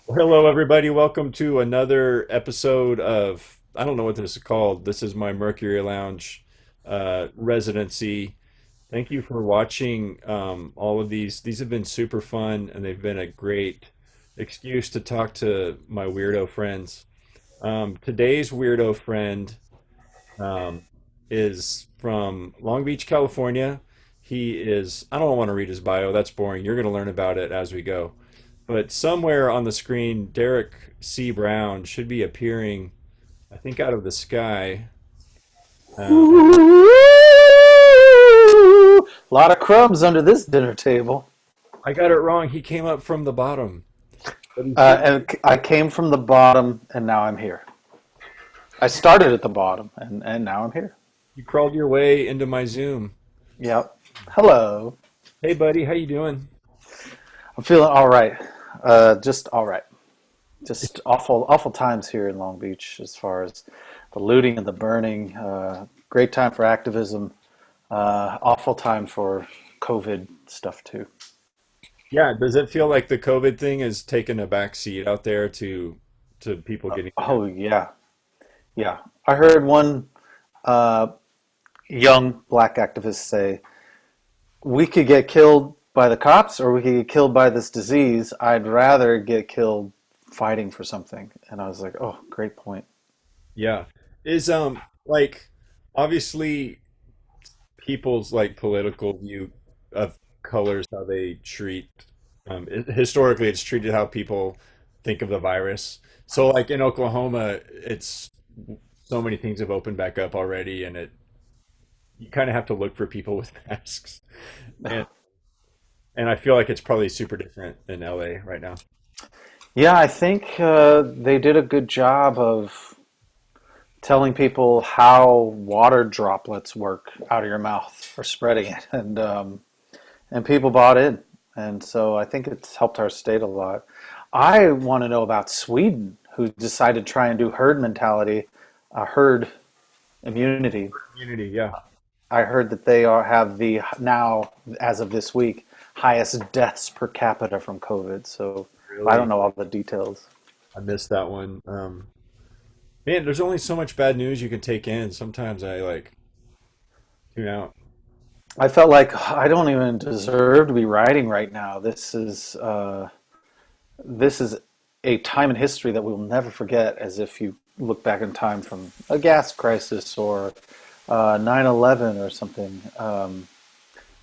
Well, hello, everybody. Welcome to another episode of, I don't know what this is called. This is my Mercury Lounge residency. Thank you for watching all of these. These have been super fun, and they've been a great excuse to talk to my weirdo friends. Today's weirdo friend um, is from Long Beach, California. I don't want to read his bio. That's boring. You're going to learn about it as we go. But somewhere on the screen, Derrick C. Brown should be appearing, I think, out of the sky. Uh, Ooh, a lot of crumbs under this dinner table. I got it wrong. He came up from the bottom, but he's here. And I came from the bottom, and now I'm here. I started at the bottom, and now I'm here. You crawled your way into my Zoom. Yep. Hello. Hey, buddy, how you doing? I'm feeling all right. Just all right. Just awful times here in Long Beach as far as the looting and the burning. Great time for activism. Awful time for COVID stuff too. Yeah, does it feel like the COVID thing has taken a back seat out there to people getting together? Oh yeah, yeah. I heard one uh, young black activists say, we could get killed by the cops or we could get killed by this disease. I'd rather get killed fighting for something. And I was like, oh, great point. Yeah. Is like obviously people's like political view of colors, how they treat historically it's treated how people think of the virus. So like in Oklahoma, it's so many things have opened back up already, and it you kind of have to look for people with masks, and and I feel like it's probably super different in LA right now. Yeah, I think they did a good job of telling people how water droplets work out of your mouth for spreading it, and people bought in, and so I think it's helped our state a lot. I want to know about Sweden, who decided to try and do herd mentality, herd immunity. Community, yeah. I heard that they have the now, as of this week, highest deaths per capita from COVID. So I don't Really, know all the details. I missed that one. Man, there's only so much bad news you can take in. Sometimes I like tune out. I felt like I don't even deserve to be writing right now. This is a time in history that we'll never forget. As if you look back in time from a gas crisis or 9/11 or something.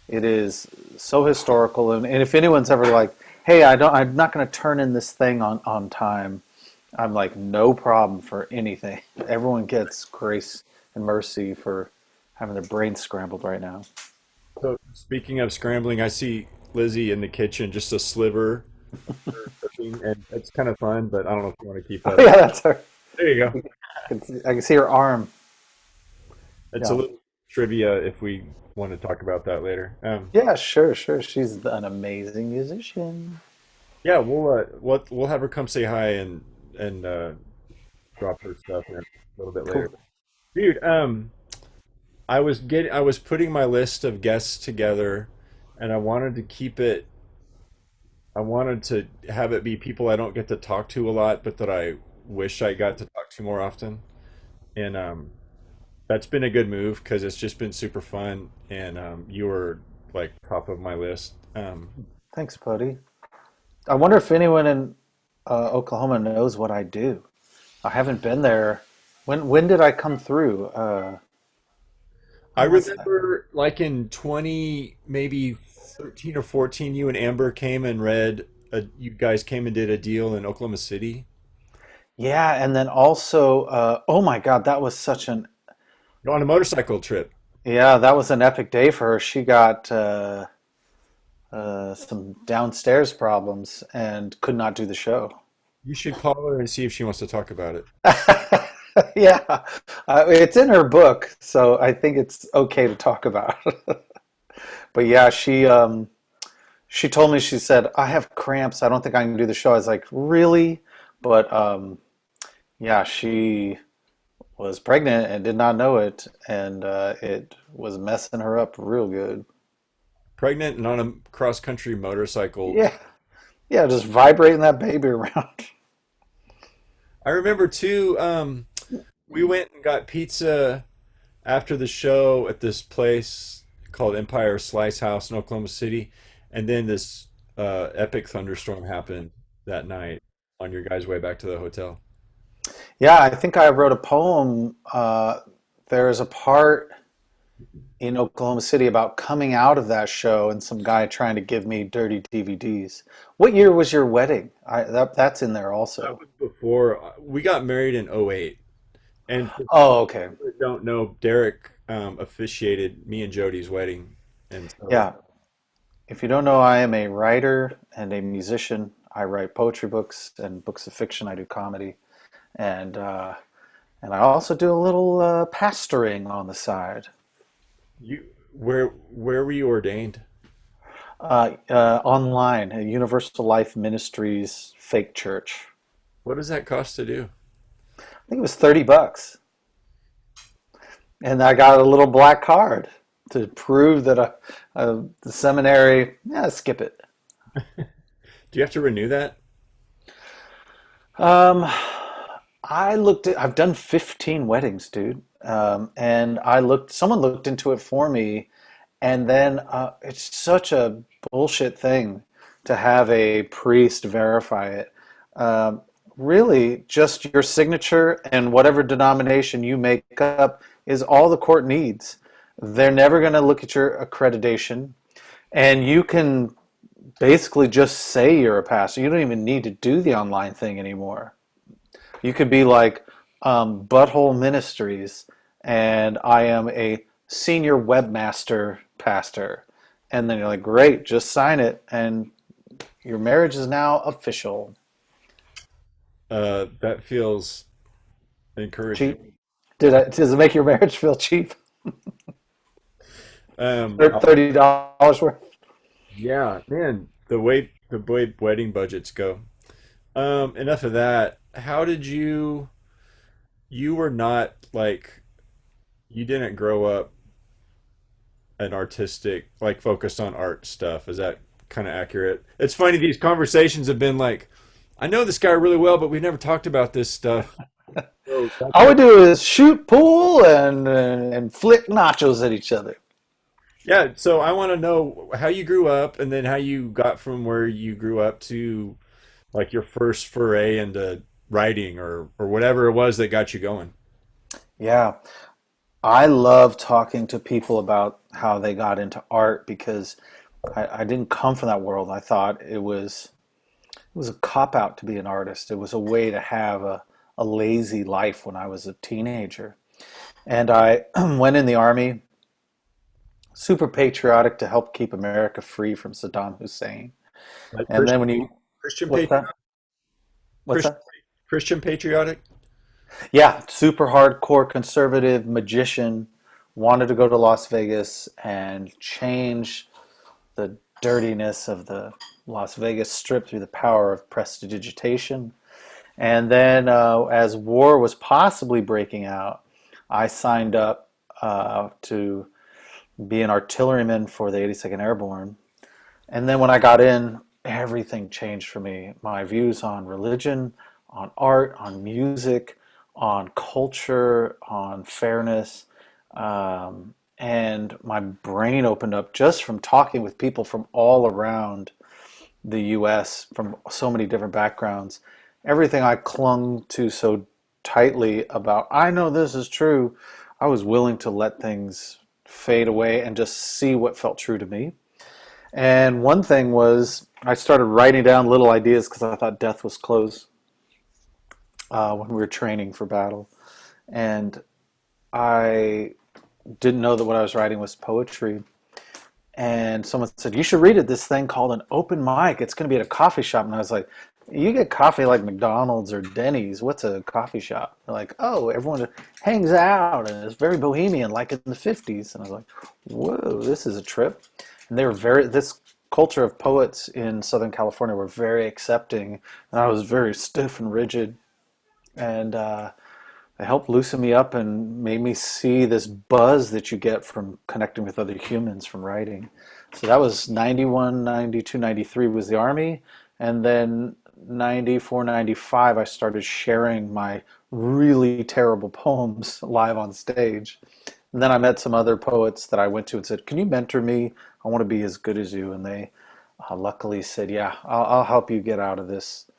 It is so historical, and if anyone's ever like, "Hey, I'm not going to turn in this thing on time," I'm like, "No problem for anything." Everyone gets grace and mercy for having their brains scrambled right now. So speaking of scrambling, I see Lizzie in the kitchen, just a sliver cooking, and it's kind of fun, but I don't know if you want to keep Oh that up. yeah, that's her. There you go. I can see her arm. It's a Yeah, little trivia if we want to talk about that later. yeah, sure, sure. She's an amazing musician. Yeah, we'll have her come say hi and drop her stuff in a little bit later. Cool. Dude, I was putting my list of guests together, and I wanted to keep it. I wanted to have it be people I don't get to talk to a lot, but that I wish I got to talk to more often. And that's been a good move because it's just been super fun. And you were like top of my list. Thanks, buddy. I wonder if anyone in Oklahoma knows what I do. I haven't been there. When did I come through? I When was that? remember like in 20, maybe 13 or 14, you and Amber came and you guys came and did a deal in Oklahoma City Yeah, and then also, oh my God, that was such an on a motorcycle trip. yeah, that was an epic day for her. She got some downstairs problems and could not do the show. You should call her and see if she wants to talk about it. Yeah, it's in her book, so I think it's okay to talk about. But yeah, she told me, she said, I have cramps. I don't think I can do the show. I was like, really? But yeah, she was pregnant and did not know it, and it was messing her up real good. Pregnant and on a cross country motorcycle. Yeah, yeah, just vibrating that baby around. I remember too. We went and got pizza after the show at this place called Empire Slice House in Oklahoma City, and then this epic thunderstorm happened that night on your guys' way back to the hotel. Yeah, I think I wrote a poem. There's a part in Oklahoma City about coming out of that show and some guy trying to give me dirty DVDs. What year was your wedding? That's in there That also. was before we got married in '08. And for Oh, okay. people that don't know, Derrick officiated me and Jody's wedding, and so Yeah. If you don't know, I am a writer and a musician. I write poetry books and books of fiction. I do comedy, and and I also do a little pastoring on the side. where were you ordained? Online, a Universal Life Ministries fake church. What does that cost to do? I think it was $30, and I got a little black card to prove that the seminary. Yeah, skip it. Do you have to renew that? Um, I looked at. I've done 15 weddings, dude. And I looked. Someone looked into it for me, and then it's such a bullshit thing to have a priest verify it. Um, Really, just your signature and whatever denomination you make up is all the court needs. They're never going to look at your accreditation, and you can basically just say you're a pastor. You don't even need to do the online thing anymore. You could be like Butthole Ministries, and I am a senior webmaster pastor. And then you're like, great, just sign it, and your marriage is now official. That feels encouraging. Cheap? Does it make your marriage feel cheap? Um, $30 worth? yeah, man, the way wedding budgets go. Enough of that. How did you were not like you didn't grow up an artistic like focused on art stuff. Is that kind of accurate? It's funny these conversations have been like I know this guy really well, but we've never talked about this stuff. So that's All we what, do is shoot pool and flick nachos at each other. yeah, so I want to know how you grew up and then how you got from where you grew up to like your first foray into writing or whatever it was that got you going. Yeah. I love talking to people about how they got into art because I didn't come from that world. I thought it was a cop out to be an artist. It was a way to have a lazy life when I was a teenager. And I went in the army, super patriotic to help keep America free from Saddam Hussein. Like And then when Christian what's that? What's Christian, that? Christian patriotic. Yeah, super hardcore conservative magician, wanted to go to Las Vegas and change the dirtiness of the Las Vegas Strip through the power of prestidigitation. And then, as war was possibly breaking out, I signed up to be an artilleryman for the 82nd Airborne. And then when I got in, everything changed for me. My views on religion, on art, on music, on culture, on fairness. And my brain opened up just from talking with people from all around the US, from so many different backgrounds. Everything I clung to so tightly about, I know this is true, I was willing to let things fade away and just see what felt true to me. And one thing was, I started writing down little ideas because I thought death was close when we were training for battle. And I didn't know that what I was writing was poetry. And someone said, you should read it, this thing called an open mic. It's going to be at a coffee shop. And I was like, you get coffee like McDonald's or Denny's. What's a coffee shop? They're like, oh, everyone hangs out and it's very bohemian, like in the 50s. And I was like, whoa, this is a trip. And they were this culture of poets in Southern California were very accepting. And I was very stiff and rigid. And it helped loosen me up and made me see this buzz that you get from connecting with other humans from writing. So that was 91, 92, 93 was the Army. And then 94, 95, I started sharing my really terrible poems live on stage. And then I met some other poets that I went to and said, "Can you mentor me? I want to be as good as you." And they luckily said, "Yeah, I'll help you get out of this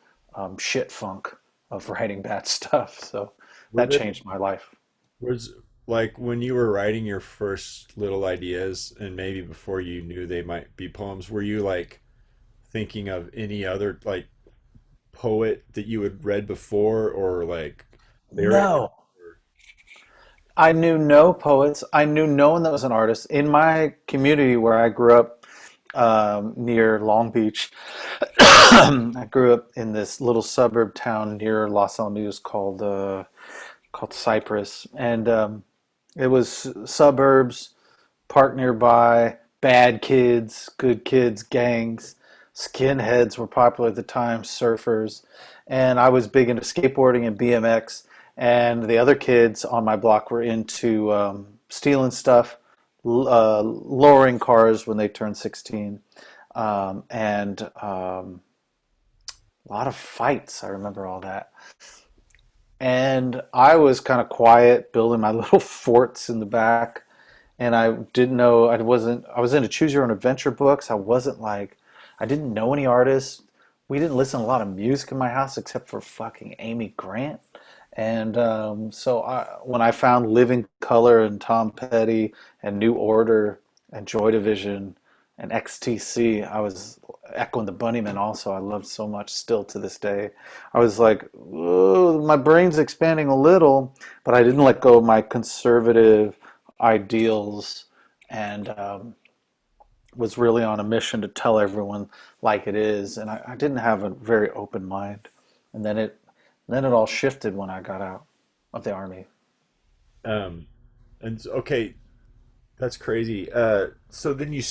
shit funk of writing bad stuff." So Were that there changed my life. was like when you were writing your first little ideas, and maybe before you knew they might be poems, were you like thinking of any other like poet that you had read before or like lyric? No, I knew no poets. I knew no one that was an artist. In my community where I grew up near Long Beach, I grew up in this little suburb town near Los Alamos called Cypress, and it was suburbs, park nearby, bad kids, good kids, gangs. Skinheads were popular at the time, surfers, and I was big into skateboarding and BMX. And the other kids on my block were into stealing stuff, lowering cars when they turned 16, and a lot of fights. I remember all that. And I was kind of quiet, building my little forts in the back. And I didn't know, I was into choose your own adventure books. I didn't know any artists. We didn't listen to a lot of music in my house except for fucking Amy Grant. And when I found Living Color and Tom Petty and New Order and Joy Division and XTC, I was echoing the Bunnymen also. I loved so much still to this day. I was like, "Whoa, my brain's expanding a little," but I didn't let go of my conservative ideals and was really on a mission to tell everyone like it is. And I didn't have a very open mind. And then it all shifted when I got out of the army. Um, okay, that's crazy. So then you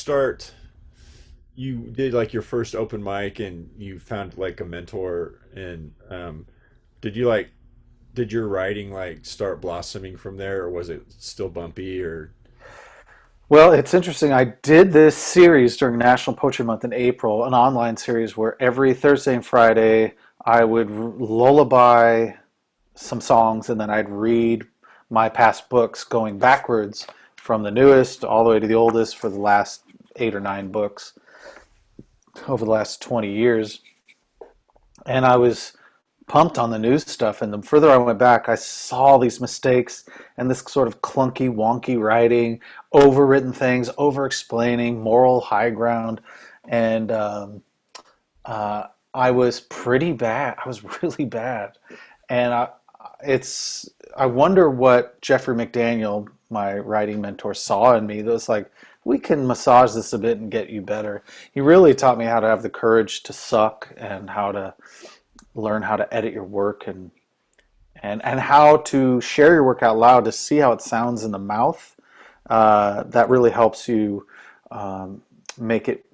did like your first open mic and you found like a mentor and did you like, did your writing like start blossoming from there or was it still bumpy or? Well, it's interesting. I did this series during National Poetry Month in April, an online series where every Thursday and Friday I would lullaby some songs and then I'd read my past books going backwards from the newest all the way to the oldest for the last 8 or 9 books over the last 20 years. And I was pumped on the news stuff. And the further I went back, I saw all these mistakes and this sort of clunky, wonky writing, overwritten things, over explaining, moral high ground. And I was pretty bad. I was really bad. And it's, I wonder what Jeffrey McDaniel, my writing mentor, saw in me that was like, we can massage this a bit and get you better. He really taught me how to have the courage to suck and how to learn how to edit your work and how to share your work out loud to see how it sounds in the mouth. That really helps you make it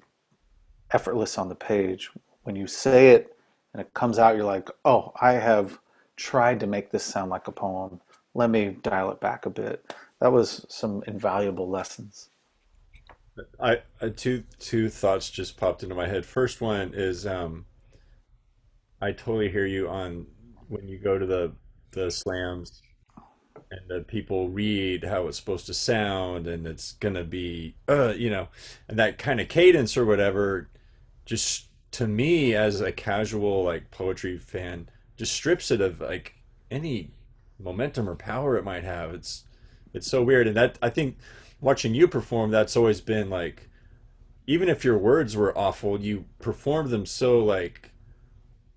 effortless on the page. When you say it and it comes out, you're like, oh, I have tried to make this sound like a poem. Let me dial it back a bit. That was some invaluable lessons. Two thoughts just popped into my head. First one is I totally hear you on when you go to the slams and the people read how it's supposed to sound and it's gonna be and that kind of cadence or whatever just to me as a casual like poetry fan just strips it of like any momentum or power it might have. It's so weird and that I think watching you perform that's always been like even if your words were awful you performed them so like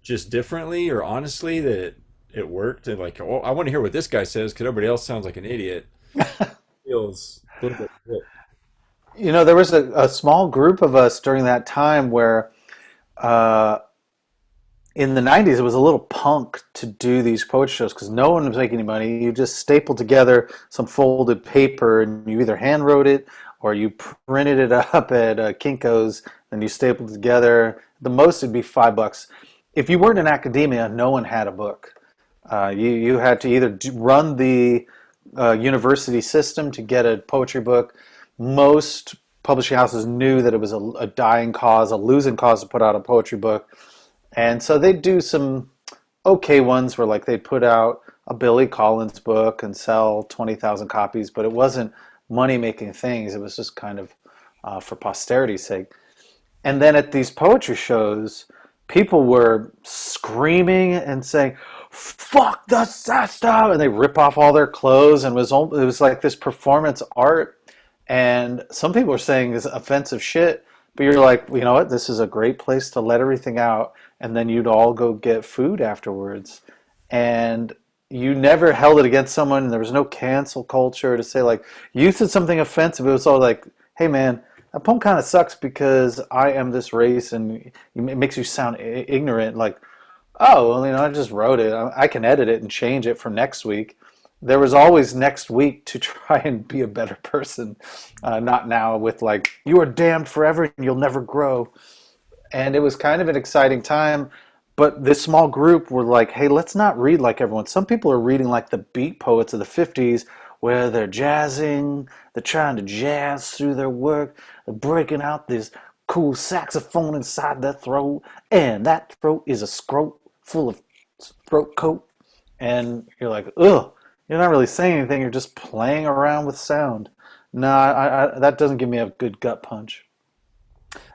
just differently or honestly that it worked and like oh I want to hear what this guy says because everybody else sounds like an idiot feels a little bit You know, there was a small group of us during that time where uh, in the 90s, it was a little punk to do these poetry shows because no one was making any money. You just stapled together some folded paper and you either hand wrote it or you printed it up at Kinko's and you stapled it together. The most would be $5. If you weren't in academia, no one had a book. You had to either run the university system to get a poetry book. Most publishing houses knew that it was a dying cause, a losing cause to put out a poetry book And so they do some okay ones where like they'd put out a Billy Collins book and sell 20,000 copies, but it wasn't money making things. It was just kind of for posterity's sake. And then at these poetry shows, people were screaming and saying, "Fuck the system!" and they rip off all their clothes, and it was like this performance art. And some people were saying this offensive shit, but you're like, well, you know what? This is a great place to let everything out, and then you'd all go get food afterwards. And you never held it against someone. And there was no cancel culture to say like you said something offensive. It was all like, "Hey man, that poem kind of sucks because I am this race," and it makes you sound ignorant. Like, oh, well, I just wrote it. I can edit it and change it for next week. There was always next week to try and be a better person, not now with like, "You are damned forever and you'll never grow." And it was kind of an exciting time. But this small group were like, "Hey, let's not read like everyone." Some people are reading like the beat poets of the 50s, where they're jazzing, they're trying to jazz through their work, they're breaking out this cool saxophone inside their throat, and that throat is a scrote full of throat coat. And you're like, ugh, you're not really saying anything, you're just playing around with sound. No, that doesn't give me a good gut punch.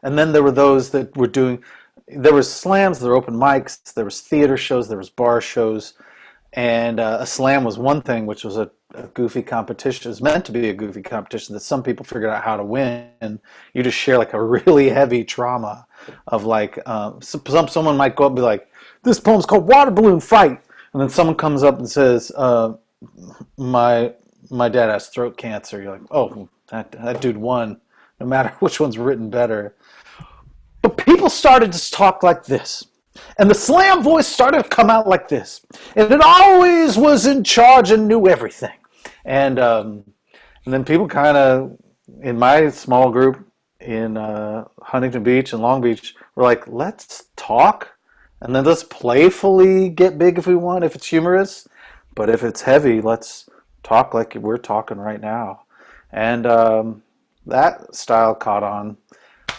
And then there were those that were doing, there was slams, there were open mics, there was theater shows, there was bar shows, and a slam was one thing, which was a goofy competition. It was meant to be a goofy competition that some people figured out how to win. You just share like a really heavy trauma of like, someone might go up and be like, "This poem's called Water Balloon Fight," and then someone comes up and says, "My my dad has throat cancer." You're like, "Oh, that dude won, no matter which one's written better." But people started to talk like this. And the slam voice started to come out like this. And it always was in charge and knew everything. And then people kind of, in my small group in Huntington Beach and Long Beach, were like, "Let's talk. And then let's playfully get big if we want, if it's humorous. But if it's heavy, let's talk like we're talking right now." And that style caught on.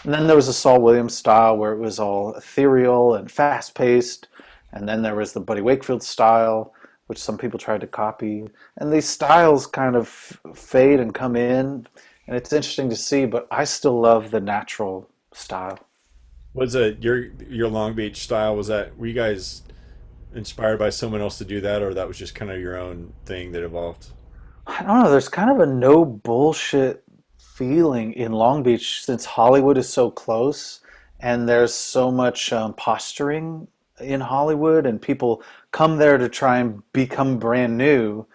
And then there was the Saul Williams style where it was all ethereal and fast paced. And then there was the Buddy Wakefield style, which some people tried to copy. And these styles kind of fade and come in. And it's interesting to see, but I still love the natural style. Was it your Long Beach style? Was that were you guys inspired by someone else to do that, or that was just kind of your own thing that evolved? I don't know, there's kind of a no bullshit feeling in Long Beach since Hollywood is so close and there's so much posturing in Hollywood and people come there to try and become brand new.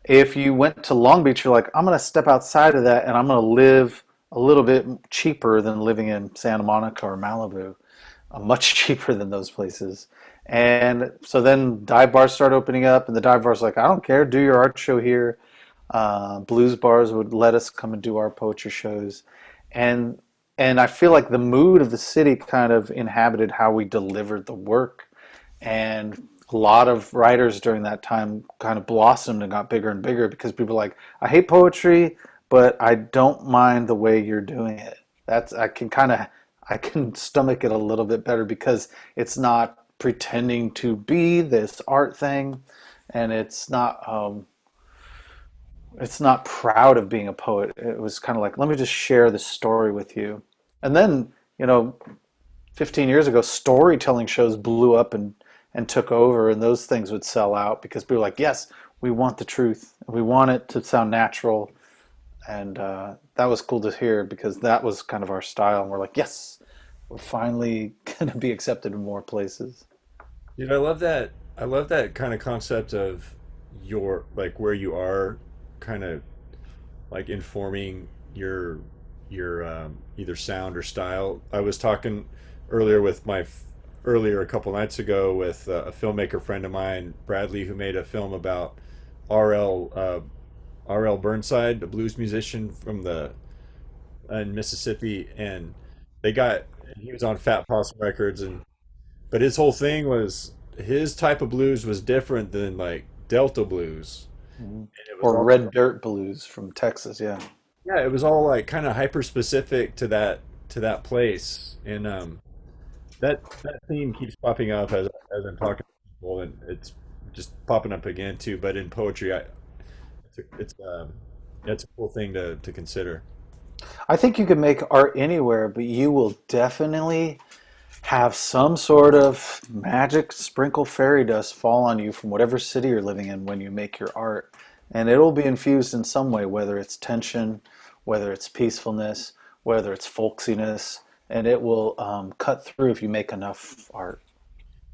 If you went to Long Beach, you're like, "I'm going to step outside of that and I'm going to live a little bit cheaper than living in Santa Monica or Malibu, much cheaper than those places." And so then dive bars start opening up, and the dive bars like, "I don't care, do your art show here." Blues bars would let us come and do our poetry shows, and and I feel like the mood of the city kind of inhabited how we delivered the work, and a lot of writers during that time kind of blossomed and got bigger and bigger because people were like, "I hate poetry, but I don't mind the way you're doing it." That's I can stomach it a little bit better because it's not pretending to be this art thing, and it's not proud of being a poet. It was kind of like, let me just share this story with you. And then, 15 years ago, storytelling shows blew up and took over, and those things would sell out because people were like, "Yes, we want the truth. We want it to sound natural." And that was cool to hear because that was kind of our style. And we're like, "Yes, we're finally going to be accepted in more places." Dude, I love that. I love that kind of concept of your like where you are, kind of like informing your either sound or style. I was talking earlier with earlier a couple nights ago with a filmmaker friend of mine, Bradley, who made a film about R.L. R.L. Burnside, a blues musician from the in Mississippi, and they got he was on Fat Possum Records, and but his whole thing was his type of blues was different than like Delta blues, Mhm. and it was Or all Red Dirt Blues from Texas, yeah. it was all like kind of hyper specific to that place, and that theme keeps popping up as I'm talking to people, and it's just popping up again too. But in poetry, it's a cool thing to consider. I think you can make art anywhere, but you will definitely have some sort of magic sprinkle fairy dust fall on you from whatever city you're living in when you make your art. And it'll be infused in some way, whether it's tension, whether it's peacefulness, whether it's folksiness, and it will cut through if you make enough art.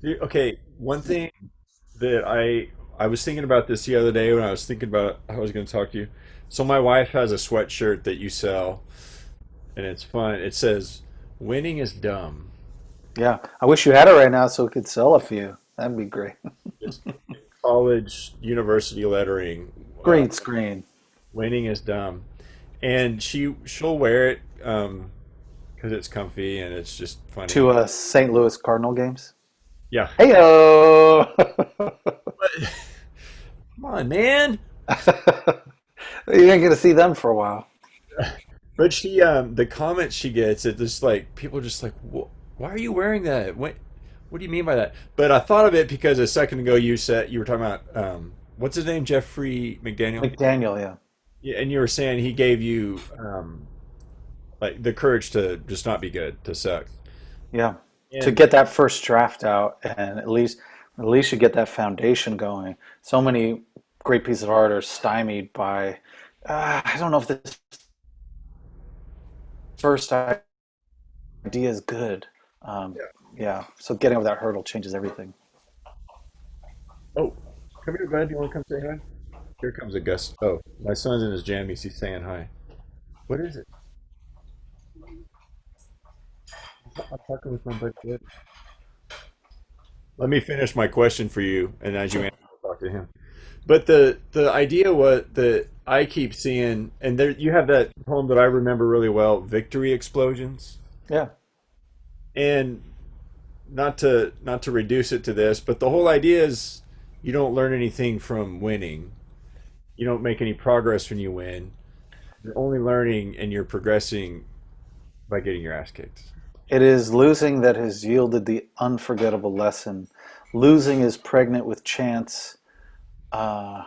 Okay, one thing that I was thinking about this the other day when I was thinking about how I was going to talk to you. So my wife has a sweatshirt that you sell, and it's fun. It says, "Winning is dumb." Yeah, I wish you had it right now so we could sell a few. That'd be great. Just college, university lettering. Green screen Winning is dumb, and she'll wear it because it's comfy and it's just funny. to St. Louis Cardinal games. Yeah. Heyo! Come on, man. You ain't gonna see them for a while. But the comments she gets, it just like people are just like, why are you wearing that? What do you mean by that? But I thought of it because a second ago you were talking about what's his name, Jeffrey McDaniel, McDaniel, yeah. yeah, and you were saying he gave you like the courage to just not be good, to suck. Yeah. To And get that first draft out and at least you get that foundation going. So many great pieces of art are stymied by I don't know if this first idea is good. Um, yeah. So getting over that hurdle changes everything. oh, come here, bud. Do you want to come say hi? Here comes August. Oh, my son's in his jammies. He's saying hi. What is it? I'm talking with my bud. Let me finish my question for you, and as you answer, I'll talk to him. But the idea was that I keep seeing, and there you have that poem that I remember really well, "Victory Explosions," Yeah. and not to reduce it to this, but the whole idea is you don't learn anything from winning. You don't make any progress when you win. You're only learning and you're progressing by getting your ass kicked. It is losing that has yielded the unforgettable lesson. Losing is pregnant with chance. Uh,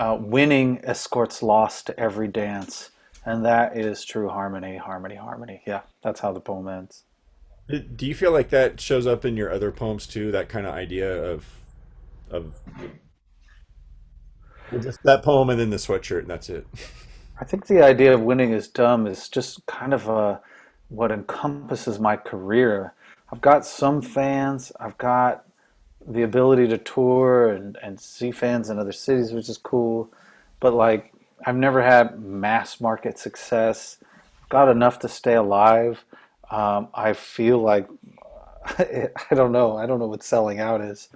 Winning escorts loss to every dance. And that is true harmony, harmony, harmony. Yeah, that's how the poem ends. Do you feel like that shows up in your other poems too? That kind of idea of well, just that poem and then the sweatshirt and that's it. I think the idea of winning is dumb is just kind of what encompasses my career. I've got some fans. I've got the ability to tour and see fans in other cities, which is cool. But like, I've never had mass market success. I've got enough to stay alive. I feel like I don't know. I don't know what selling out is.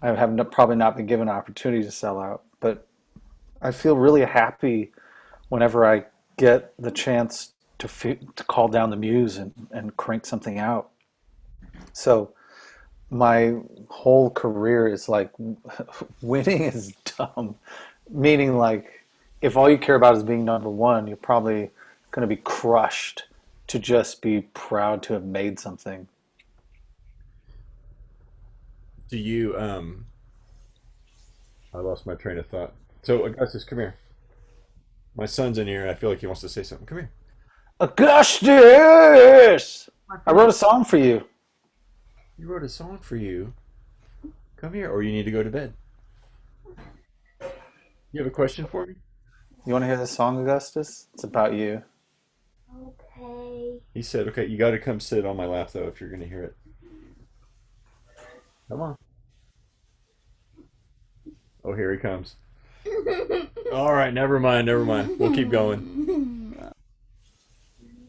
I have probably not been given an opportunity to sell out, but I feel really happy whenever I get the chance to call down the muse and crank something out. So my whole career is like winning is dumb, meaning like if all you care about is being number one, you're probably going to be crushed to just be proud to have made something. Do you I lost my train of thought. So Augustus, come here. My son's in here and I feel like he wants to say something. Come here. Augustus, My I wrote friend, a song for you. he wrote a song for you. Come here, or you need to go to bed. You have a question for me? You want to hear this song, Augustus? It's about you. Okay. He said, okay, you got to come sit on my lap though if you're going to hear it. Come on. Oh, here he comes. All right, never mind, never mind. We'll keep going.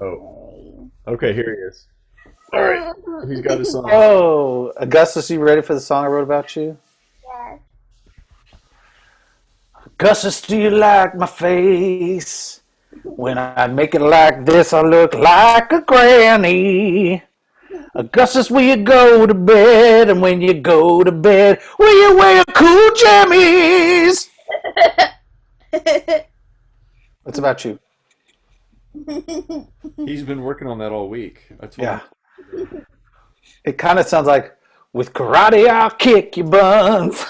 Oh, okay, here he is. All right, he's got his song. Oh, Augustus, you ready for the song I wrote about you? Yes. Augustus, do you like my face? When I make it like this, I look like a granny. Augustus, will you go to bed? And when you go to bed, will you wear cool jammies? It's about you. He's been working on that all week. I told him Yeah. to It kind of sounds like, with karate, I'll kick your buns.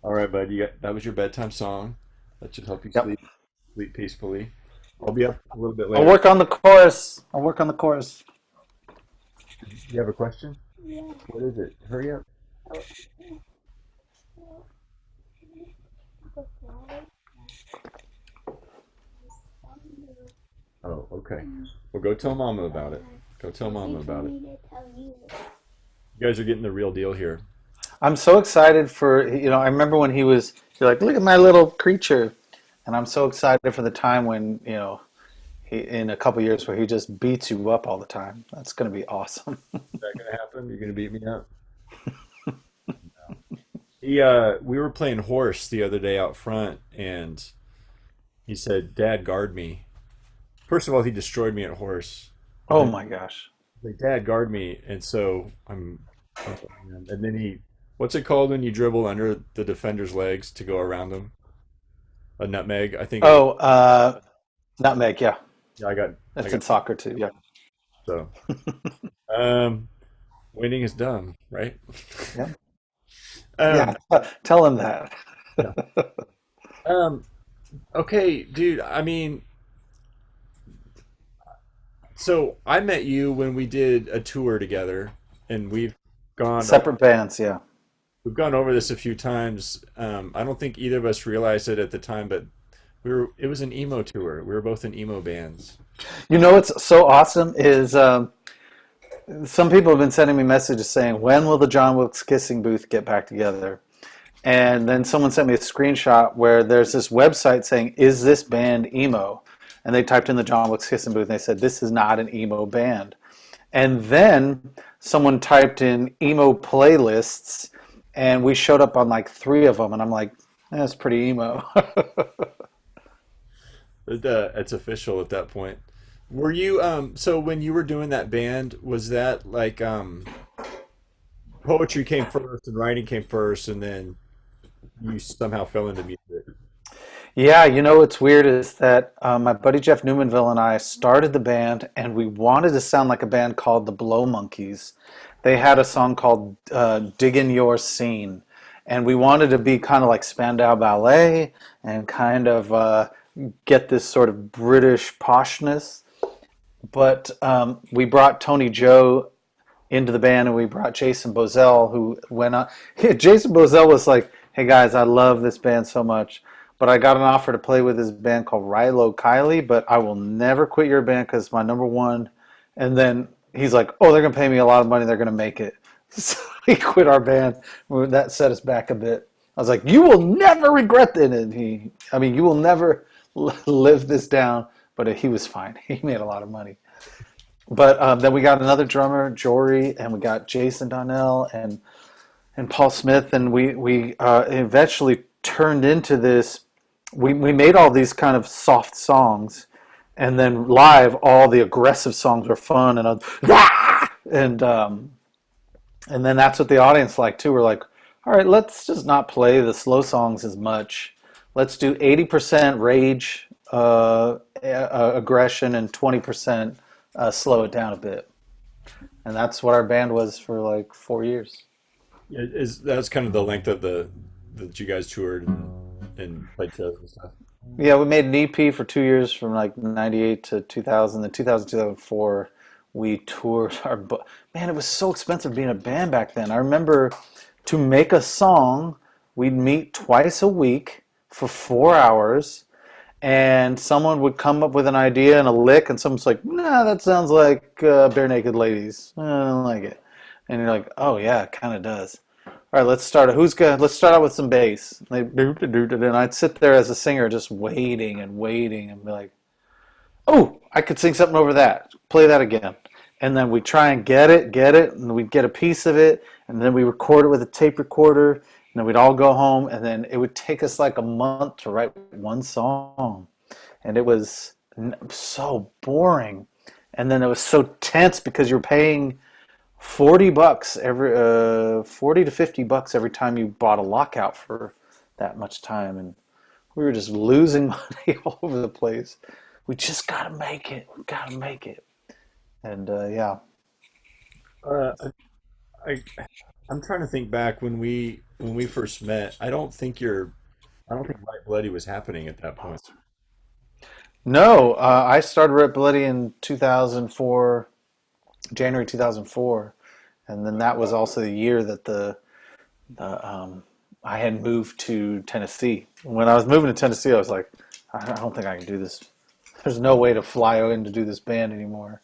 All right, bud. That was your bedtime song. That should help you Yep. sleep peacefully. I'll be up a little bit I'll later. work on the chorus. I'll work on the chorus. You have a question? Yeah. What is it? Hurry up. Oh, so, the flag is thunder. Oh, okay. Well, go tell Mama about it. Go tell She Mama told about it. me to tell you. You guys are getting the real deal here. I'm so excited for, I remember when you're like, look at my little creature. And I'm so excited for the time when, in a couple years where he just beats you up all the time. That's going to be awesome. Is that gonna happen? You're gonna beat me up? We were playing horse the other day out front, and he said, "Dad, guard me." First of all, he destroyed me at horse. Oh And my gosh. like, "Dad, guard me," and so and then what's it called when you dribble under the defender's legs to go around them? A nutmeg, I think it was. Oh, nutmeg. Yeah. Yeah, I That's in got soccer too. Yeah. so. Um, Winning is dumb, right? Yeah. Um, Yeah. Tell him that. yeah. Um, okay, dude. I mean, so I met you when we did a tour together, and gone Separate bands. Yeah. we've gone over this a few times. I don't think either of us realized it at the time, but it was an emo tour. We were both in emo bands. What's so awesome is some people have been sending me messages saying, when will the John Wilkes Kissing Booth get back together? And then someone sent me a screenshot where there's this website saying, is this band emo? And they typed in the John Wilkes Kissing Booth and they said, this is not an emo band. And then someone typed in emo playlists and we showed up on like three of them. And I'm like, that's pretty emo. It's official at that point. Were you so when you were doing that band, was that like poetry came first and writing came first, and then you somehow fell into music? Yeah, what's weird is that my buddy Jeff Newmanville and I started the band, and we wanted to sound like a band called the Blow Monkeys. They had a song called "Diggin' Your Scene," and we wanted to be kind of like Spandau Ballet and kind of get this sort of British poshness. But we brought Tony Joe into the band, and we brought Jason Bozell, who went on. Jason Bozell was like, "Hey guys, I love this band so much, but I got an offer to play with this band called Rilo Kiley, but I will never quit your band because it's my number one." And then he's like, "Oh, they're gonna pay me a lot of money. They're gonna make it." So he quit our band. That set us back a bit. I was like, "You will never regret it." And you will never live this down. But he was fine. He made a lot of money. But then we got another drummer, Jory, and we got Jason Donnell and Paul Smith, and we eventually turned into this. We made all these kind of soft songs, and then live, all the aggressive songs were fun and and then that's what the audience liked too. We're like, all right, let's just not play the slow songs as much. Let's do 80% rage, aggression, and 20% slow it down a bit. And that's what our band was for like 4 years. Is that's kind of the length of the that you guys toured and played shows and stuff? Yeah, we made an EP for 2 years from like 98 to 2000. Then 2000, 2004, we toured Man, it was so expensive being a band back then. I remember to make a song, we'd meet twice a week for 4 hours, and someone would come up with an idea and a lick, and someone's like, nah, that sounds like Bare Naked Ladies. I don't like it. And you're like, oh yeah, it kind of does. All right, let's start. Let's start out with some bass. And I'd sit there as a singer, just waiting and waiting, and be like, "Oh, I could sing something over that. Play that again." And then we try and get it, and we'd get a piece of it, and then we record it with a tape recorder, and then we'd all go home, and then it would take us like a month to write one song, and it was so boring, and then it was so tense because you're paying $40 every 40 to $50 every time you bought a lockout for that much time, and we were just losing money all over the place. We just gotta make it. We gotta make it. And yeah, Uh, I I'm trying to think back when we first met. I don't think White Bloody was happening at that point. no, I started Red Bloody in 2004, January 2004, and then that was also the year that the I had moved to Tennessee. When I was moving to Tennessee, I was like, I don't think I can do this. There's no way to fly in to do this band anymore,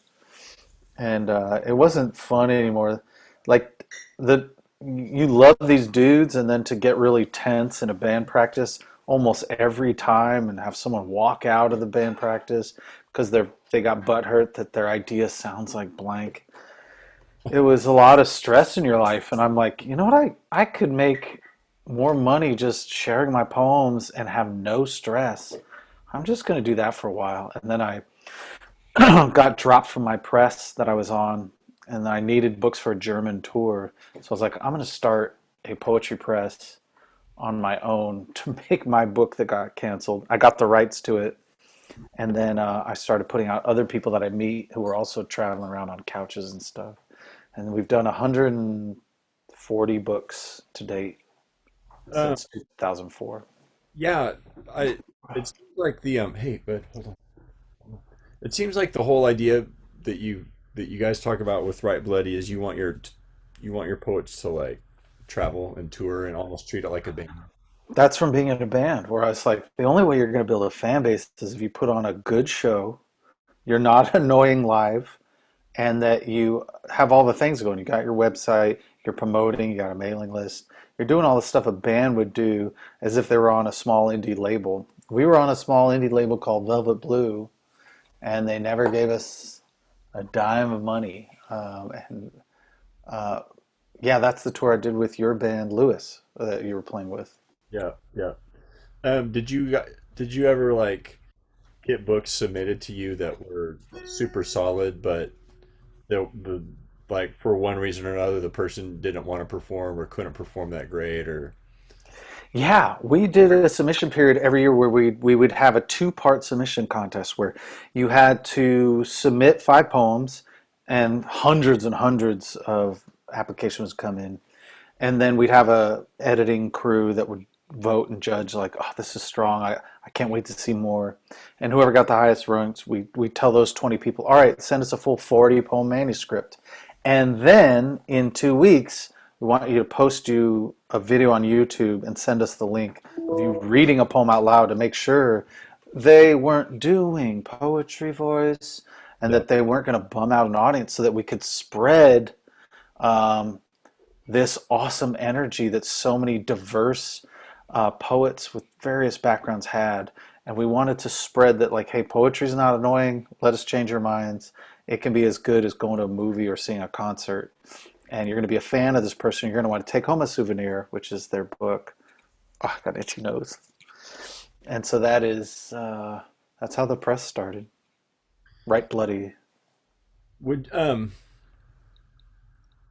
and it wasn't fun anymore. Like the you love these dudes, and then to get really tense in a band practice almost every time, and have someone walk out of the band practice because they got butthurt that their idea sounds like blank. It was a lot of stress in your life, and I'm like, you know what, I could make more money just sharing my poems and have no stress. I'm just going to do that for a while. And then I got dropped from my press that I was on, and I needed books for a German tour. So I was like, I'm going to start a poetry press on my own to make my book that got canceled. I got the rights to it. And then I started putting out other people that I meet who were also traveling around on couches and stuff. And we've done 140 books to date Um, since 2004. yeah, I it seems like the hey, but hold on. It seems like the whole idea that you guys talk about with Right Bloody is you want your poets to like travel and tour and almost treat it like a band. That's from being in a band where I was like, the only way you're going to build a fan base is if you put on a good show, you're not annoying live, and that you have all the things going. You got your website, you're promoting, you got a mailing list, you're doing all the stuff a band would do as if they were on a small indie label. We were on a small indie label called Velvet Blue, and they never gave us a dime of money. And uh, yeah, that's the tour I did with your band, Lewis, that you were playing with. Yeah, yeah. Did you ever like get books submitted to you that were super solid, but the like for one reason or another the person didn't want to perform or couldn't perform that great or Yeah, we did a submission period every year where we would have a two-part submission contest where you had to submit 5 poems, and hundreds of applications come in. And then we'd have a editing crew that would vote and judge like, oh, this is strong. I can't wait to see more. And whoever got the highest ranks, we tell those 20 people, all right, send us a full 40 poem manuscript. And then in 2 weeks, we want you to post you a video on YouTube and send us the link of you reading a poem out loud to make sure they weren't doing poetry voice and yeah, that they weren't going to bum out an audience, so that we could spread um, this awesome energy that so many diverse poets with various backgrounds had. And we wanted to spread that, like, hey, poetry's not annoying. Let us change your minds. It can be as good as going to a movie or seeing a concert. And you're going to be a fan of this person. You're going to want to take home a souvenir, which is their book. Oh, I got an itchy nose. And so that's how the press started. Right bloody. would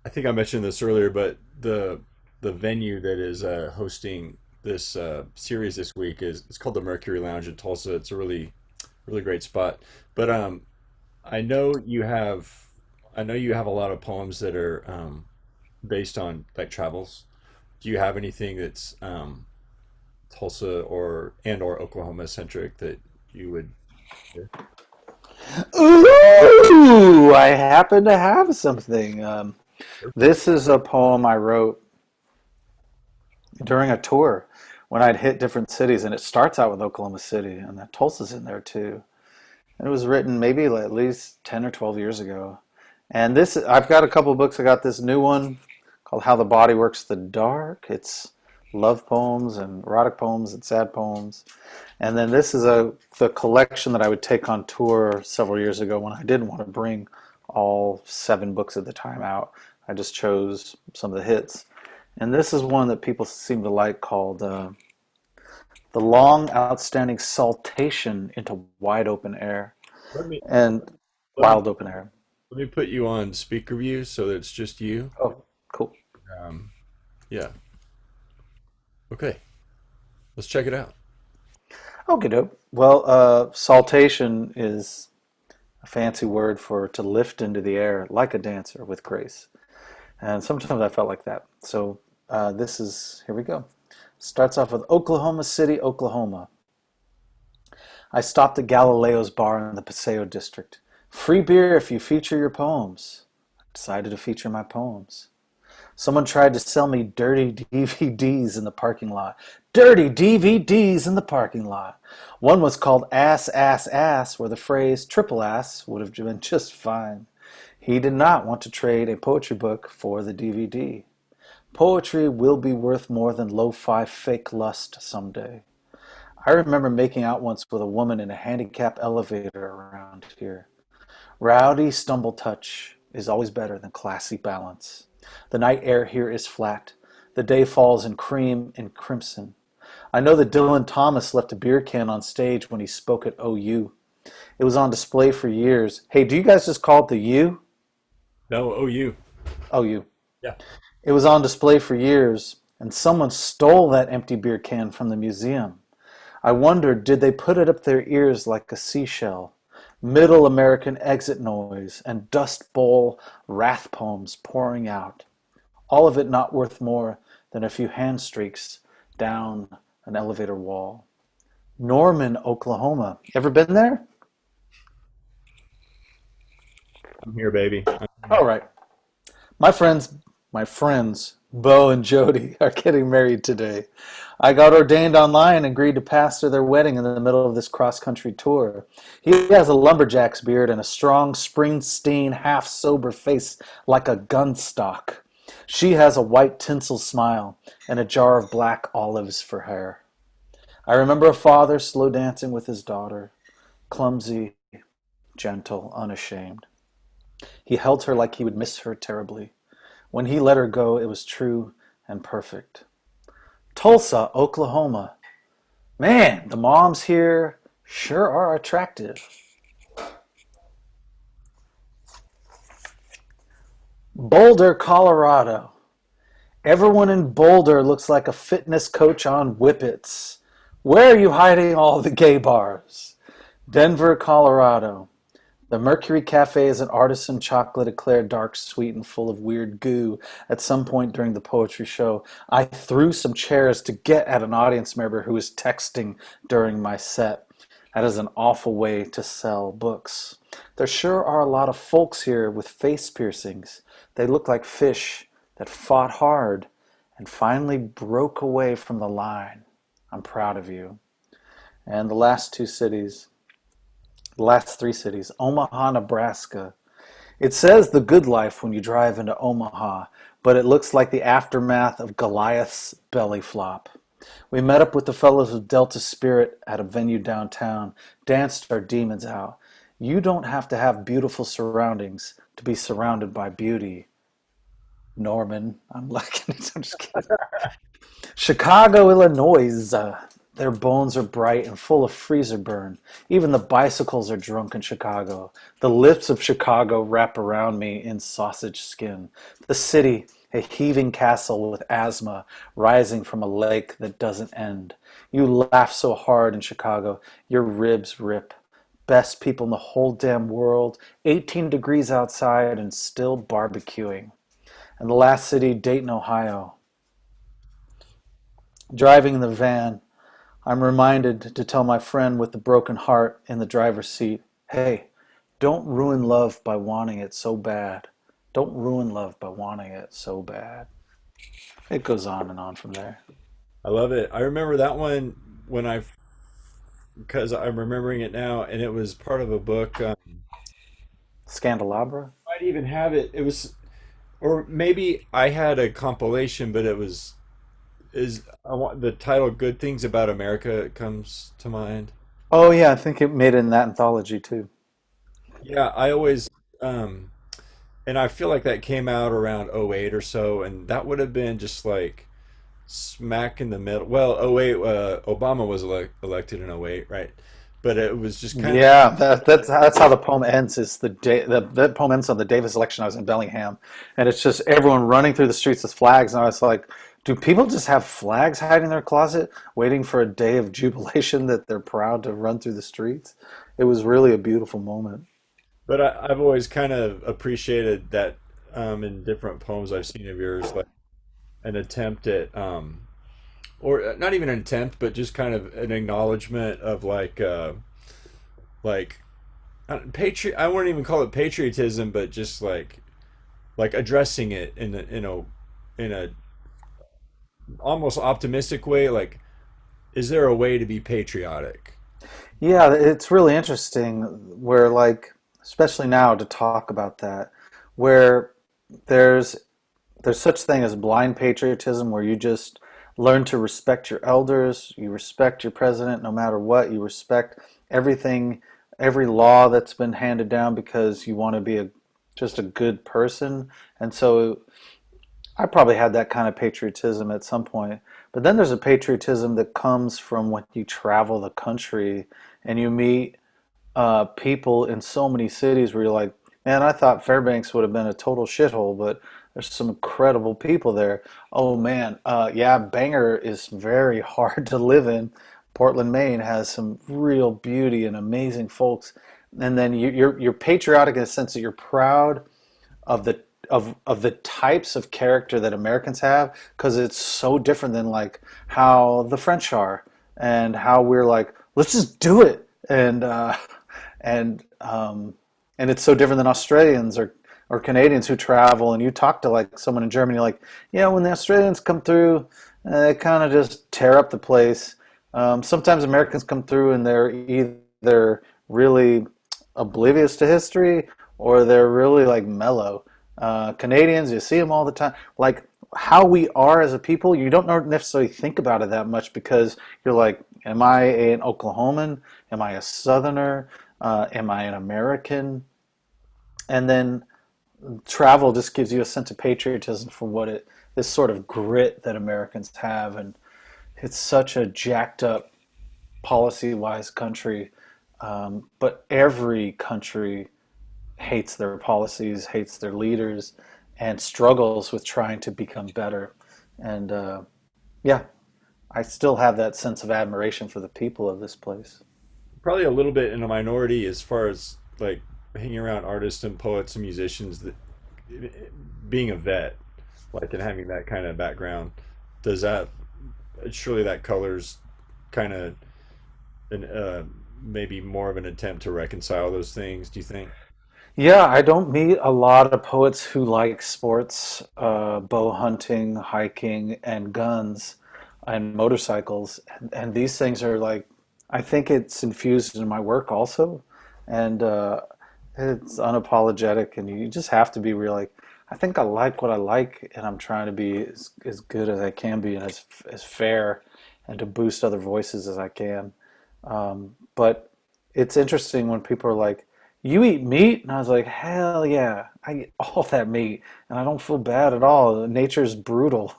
I think I mentioned this earlier, but the venue that is hosting this series this week is it's called the Mercury Lounge in Tulsa. It's a really great spot. But I know you have I know you have a lot of poems that are based on like travels. Do you have anything that's Tulsa or Oklahoma centric that you would share? Ooh, I happen to have something. This is a poem I wrote during a tour when I'd hit different cities, and it starts out with Oklahoma City, and then Tulsa's in there too. And it was written maybe at least 10 or 12 years ago. And this, I've got a couple of books. I got this new one called How the Body Works the Dark. It's love poems and erotic poems and sad poems. And then this is the collection that I would take on tour several years ago when I didn't want to bring all 7 books at the time out. I just chose some of the hits. And this is one that people seem to like, called The Long Outstanding Saltation into Wide Open Air. Let me And let me Wild Open Air. let me put you on speaker view so that it's just you. Oh, cool. Yeah. Okay. Let's check it out. Okay, dope. Well, saltation is a fancy word for to lift into the air like a dancer with grace. And sometimes I felt like that. So this is, here we go. Starts off with Oklahoma City, Oklahoma. I stopped at Galileo's bar in the Paseo district. Free beer if you feature your poems. I decided to feature my poems. Someone tried to sell me dirty DVDs in the parking lot. Dirty DVDs in the parking lot. One was called Ass, Ass, Ass, where the phrase triple ass would have been just fine. He did not want to trade a poetry book for the DVD. Poetry will be worth more than lo-fi fake lust someday. I remember making out once with a woman in a handicap elevator around here. Rowdy stumble touch is always better than classy balance. The night air here is flat. The day falls in cream and crimson. I know that Dylan Thomas left a beer can on stage when he spoke at OU. It was on display for years. Hey, do you guys just call it the U? No, OU. OU. Yeah. It was on display for years, and someone stole that empty beer can from the museum. I wondered, did they put it up their ears like a seashell? Middle American exit noise and Dust Bowl wrath poems pouring out. All of it not worth more than a few hand streaks down an elevator wall. Norman, Oklahoma. Ever been there? I'm here, baby. All right. My friends, my friends, Beau and Jody are getting married today. I got ordained online and agreed to pastor their wedding in the middle of this cross-country tour. He has a lumberjack's beard and a strong Springsteen half-sober face like a gun stock. She has a white tinsel smile and a jar of black olives for hair. I remember a father slow dancing with his daughter, clumsy, gentle, unashamed. He held her like he would miss her terribly. When he let her go, it was true and perfect. Tulsa, Oklahoma. Man, the moms here sure are attractive. Boulder, Colorado. Everyone in Boulder looks like a fitness coach on whippets. Where are you hiding all the gay bars? Denver, Colorado. The Mercury Cafe is an artisan chocolate eclair, dark, sweet, and full of weird goo. At some point during the poetry show, I threw some chairs to get at an audience member who was texting during my set. That is an awful way to sell books. There sure are a lot of folks here with face piercings. They look like fish that fought hard and finally broke away from the line. I'm proud of you. And the last three cities, Omaha, Nebraska. It says the good life when you drive into Omaha, but it looks like the aftermath of Goliath's belly flop. We met up with the fellows of Delta Spirit at a venue downtown, danced our demons out. You don't have to have beautiful surroundings to be surrounded by beauty. Norman, I'm liking it. I'm just kidding. Chicago, Illinois. Their bones are bright and full of freezer burn. Even the bicycles are drunk in Chicago. The lips of Chicago wrap around me in sausage skin. The city, a heaving castle with asthma rising from a lake that doesn't end. You laugh so hard in Chicago, your ribs rip. Best people in the whole damn world, 18 degrees outside and still barbecuing. And the last city, Dayton, Ohio. Driving in the van, I'm reminded to tell my friend with the broken heart in the driver's seat, hey, don't ruin love by wanting it so bad. Don't ruin love by wanting it so bad. It goes on and on from there. I love it. I remember that one when because I'm remembering it now, and it was part of a book. Scandelabra? Might even have it. It was, or maybe I had a compilation, but it was is I want the title "Good Things About America" comes to mind. Oh, yeah, I think it made it in that anthology too. Yeah, I always um and I feel like that came out around '08 or so, and that would have been just like smack in the middle. Well, '08, Obama was elected in '08, right? But it was just kind of Yeah, that's how the poem ends. Is the day that poem ends on the Davis election. I was in Bellingham, and it's just everyone running through the streets with flags, and I was like, Do people just have flags hiding in their closet, waiting for a day of jubilation that they're proud to run through the streets? It was really a beautiful moment. But I've always kind of appreciated that in different poems I've seen of yours, like an attempt at, or not even an attempt, but just kind of an acknowledgement of like patriot. I wouldn't even call it patriotism, but just like addressing it in a almost optimistic way. Like, is there a way to be patriotic? Yeah, it's really interesting where, like, especially now to talk about that, where there's there's such thing as blind patriotism where you just learn to respect your elders, you respect your president no matter what, you respect everything, every law that's been handed down because you want to be a just a good person. And so I probably had that kind of patriotism at some point. But then there's a patriotism that comes from when you travel the country and you meet people in so many cities where you're like, man, I thought Fairbanks would have been a total shithole, but there's some incredible people there. Oh man, yeah, Bangor is very hard to live in. Portland, Maine has some real beauty and amazing folks. And then you're patriotic in the sense that you're proud of the types of character that Americans have because it's so different than like how the French are and how we're like let's just do it and and it's so different than Australians or Canadians who travel and you talk to like someone in Germany like yeah when the Australians come through they kind of just tear up the place. Sometimes Americans come through and they're either really oblivious to history or they're really like mellow. Canadians, you see them all the time. Like how we are as a people, you don't necessarily think about it that much because you're like, am I an Oklahoman? Am I a Southerner? Am I an American? And then travel just gives you a sense of patriotism for what it, this sort of grit that Americans have. And it's such a jacked up policy wise country. But every country hates their policies, hates their leaders, and struggles with trying to become better. And yeah, I still have that sense of admiration for the people of this place. Probably a little bit in a minority as far as like hanging around artists and poets and musicians that being a vet, like and having that kind of background, does that surely that colors kind of an maybe more of an attempt to reconcile those things, do you think? Yeah, I don't meet a lot of poets who like sports, bow hunting, hiking, and guns and motorcycles. And these things are like, I think it's infused in my work also. And it's unapologetic, and you just have to be real. Like, I think I like what I like, and I'm trying to be as good as I can be and as fair and to boost other voices as I can. But it's interesting when people are like, "You eat meat?" And I was like, "Hell yeah, I eat all that meat, and I don't feel bad at all. Nature's brutal."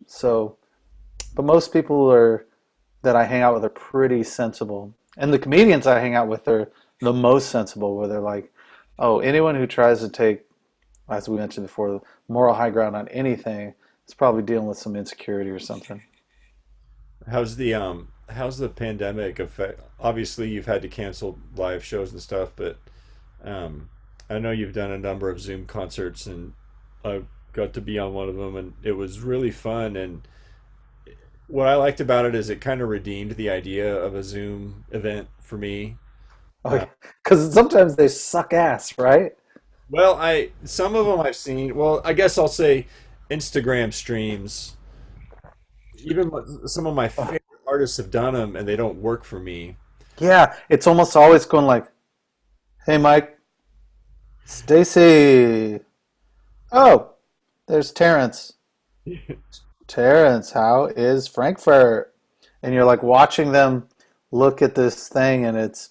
So, but most people are that I hang out with are pretty sensible, and the comedians I hang out with are the most sensible. Where they're like, "Oh, anyone who tries to take, as we mentioned before, the moral high ground on anything is probably dealing with some insecurity or something." How's the pandemic affect, obviously you've had to cancel live shows and stuff, but I know you've done a number of Zoom concerts and I got to be on one of them and it was really fun, and what I liked about it is it kind of redeemed the idea of a Zoom event for me. Oh, because sometimes they suck ass, right? Well, I some of them I've seen. Well, I guess I'll say Instagram streams. Even some of my favorite artists have done them, and they don't work for me. Yeah, it's almost always going like, "Hey, Mike, Stacy. Oh, there's Terrence. Terrence, how is Frankfurt?" And you're like watching them look at this thing, and it's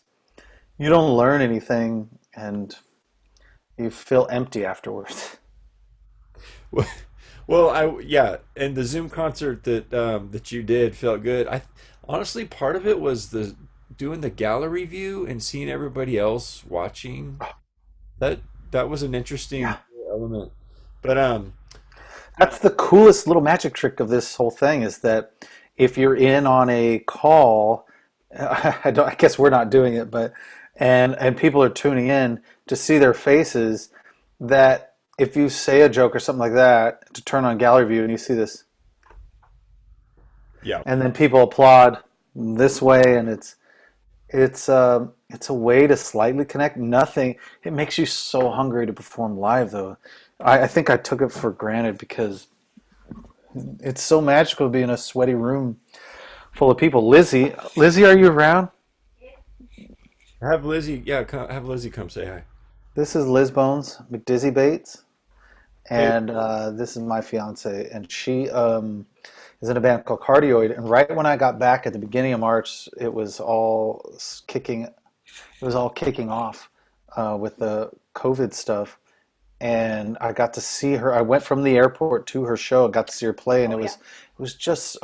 you don't learn anything, and you feel empty afterwards. Well, I yeah, and the Zoom concert that you did felt good. I honestly part of it was the doing the gallery view and seeing everybody else watching. That that was an interesting Yeah, element. But That's the coolest little magic trick of this whole thing is that if you're in on a call, I guess we're not doing it, but and people are tuning in to see their faces. That if you say a joke or something like that, to turn on gallery view and you see this, Yeah. and then people applaud this way, and it's a way to slightly connect. Nothing. It makes you so hungry to perform live, though. I think I took it for granted because it's so magical to be in a sweaty room full of people. Lizzie, are you around? Have Lizzie, yeah, have Lizzie come say hi. This is Liz Bones McDizzy Bates, Hey, and this is my fiance, and she is in a band called Cardioid. And right when I got back at the beginning of March, it was all kicking off with the COVID stuff, and I got to see her. I went from the airport to her show. I got to see her play, and it was just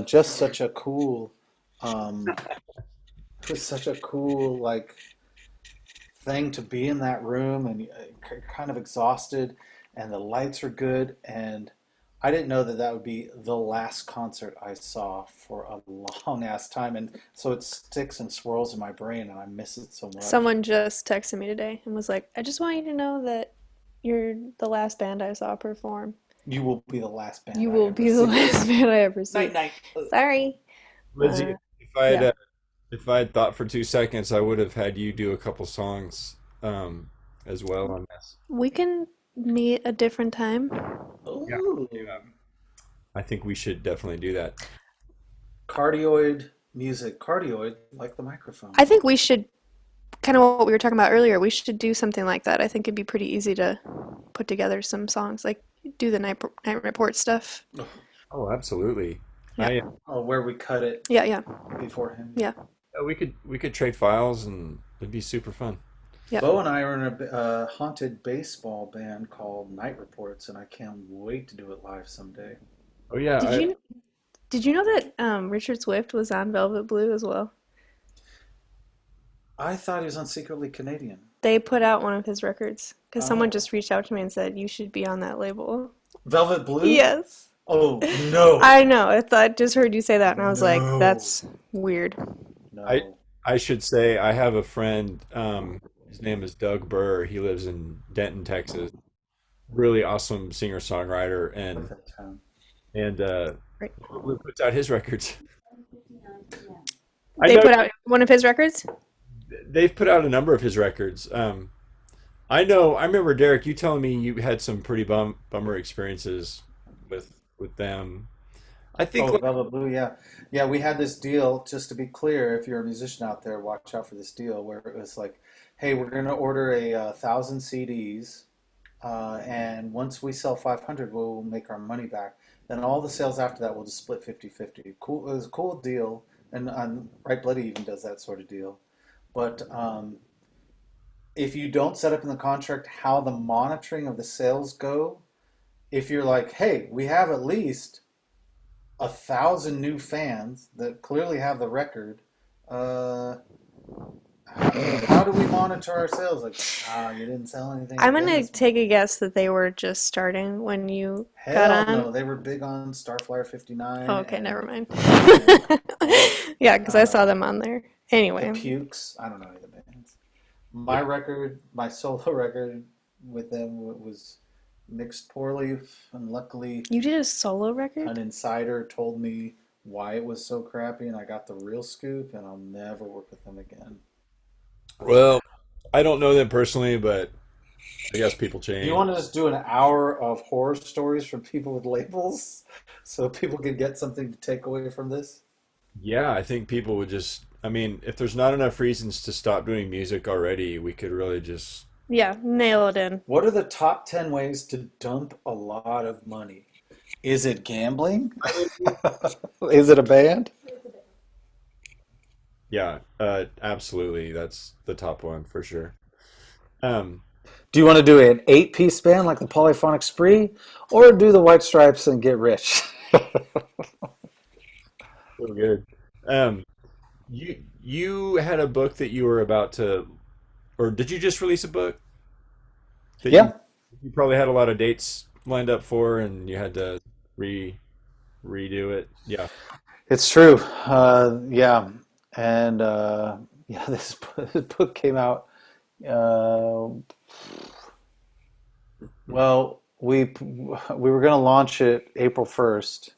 just such a cool um, it was such a cool like thing to be in that room, and you're kind of exhausted, and the lights are good, and I didn't know that that would be the last concert I saw for a long ass time, and so it sticks and swirls in my brain, and I miss it so much. Someone just texted me today and was like, I just want you to know that you're the last band I saw perform. You will be the last band You I will ever be the see. last band I ever Night see. night. Sorry. Lizzie, Uh, if yeah. I'd thought for 2 seconds, I would have had you do a couple songs as well on this. We can meet a different time. Yeah, Ooh. I think we should definitely do that. Cardioid music. Cardioid, like the microphone. I think we should, kind of what we were talking about earlier, we should do something like that. I think it'd be pretty easy to put together some songs, like do the night report stuff. Oh, absolutely. Yeah. Oh, where we cut it Yeah, yeah, beforehand. yeah, We could trade files and it'd be super fun. yeah. Beau and I are in a haunted baseball band called Night Reports, and I can't wait to do it live someday. Oh yeah, Did you did you know that Richard Swift was on Velvet Blue as well? I thought he was on Secretly Canadian. They put out one of his records because someone Oh, just reached out to me and said you should be on that label. Velvet Blue? Yes. Oh, no. I know. I just heard you say that and I was like, No. that's weird. I No. I should say I have a friend. His name is Doug Burr. He lives in Denton, Texas. Really awesome singer-songwriter, I like that town. and Right. Blue puts out his records. 1:59 p.m. I They know put out one of his records? they've put out a number of his records. I know. I remember Derek. You telling me you had some pretty bummer experiences with them. I think Oh, like, Velvet Blue, yeah. Yeah, we had this deal, just to be clear, if you're a musician out there, watch out for this deal where it was like, hey, we're going to order a 1,000 CDs, and once we sell 500, we'll make our money back. Then all the sales after that, we'll just split 50-50. Cool, it was a cool deal, and Right Bloody even does that sort of deal. But if you don't set up in the contract how the monitoring of the sales go, if you're like, hey, we have at least 1,000 new fans that clearly have the record. Uh, how do we monitor our sales? Like, you didn't sell anything I'm again gonna this month. take a guess that they were just starting when you got Hell on. no, they were big on Starflyer Oh, 59 okay, never mind. and Yeah, because I saw uh, them on there. the Anyway, Pukes. I don't know any of the bands. yeah, My record, my solo record with them was mixed poorly, and luckily you did a solo record? an insider told me why it was so crappy, and I got the real scoop, and I'll never work with them again. well, I don't know them personally, but I guess people Do you change. want to just do an hour of horror stories from people with labels so people can get something to take away from this? Yeah, I think people would just. I mean, if there's not enough reasons to stop doing music already, we could really just. Yeah, nail it in. What are the top 10 ways to dump a lot of money? Is it gambling? Is it a band? Yeah, absolutely. That's the top one for sure. Um, Do you want to do an eight-piece band like the Polyphonic Spree or do the White Stripes and get rich? so good. Um, you had a book that you were about to, or did you just release a book that you Yeah. you probably had a lot of dates lined up for, and you had to re redo it. Yeah. It's true. Yeah, and yeah, this book came out. Uh, well, we were going to launch it April 1st,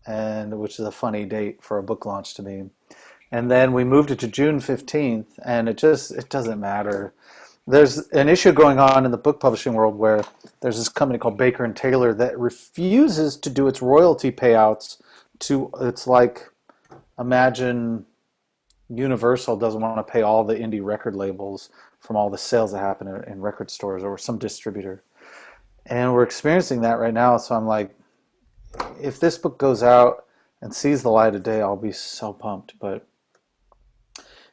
and which is a funny date for a book launch to me. And then we moved it to June 15th, and it doesn't matter. There's an issue going on in the book publishing world where there's this company called Baker and Taylor that refuses to do its royalty payouts to it's like imagine Universal doesn't want to pay all the indie record labels from all the sales that happen in record stores or some distributor. And we're experiencing that right now. So I'm like, if this book goes out and sees the light of day, I'll be so pumped. But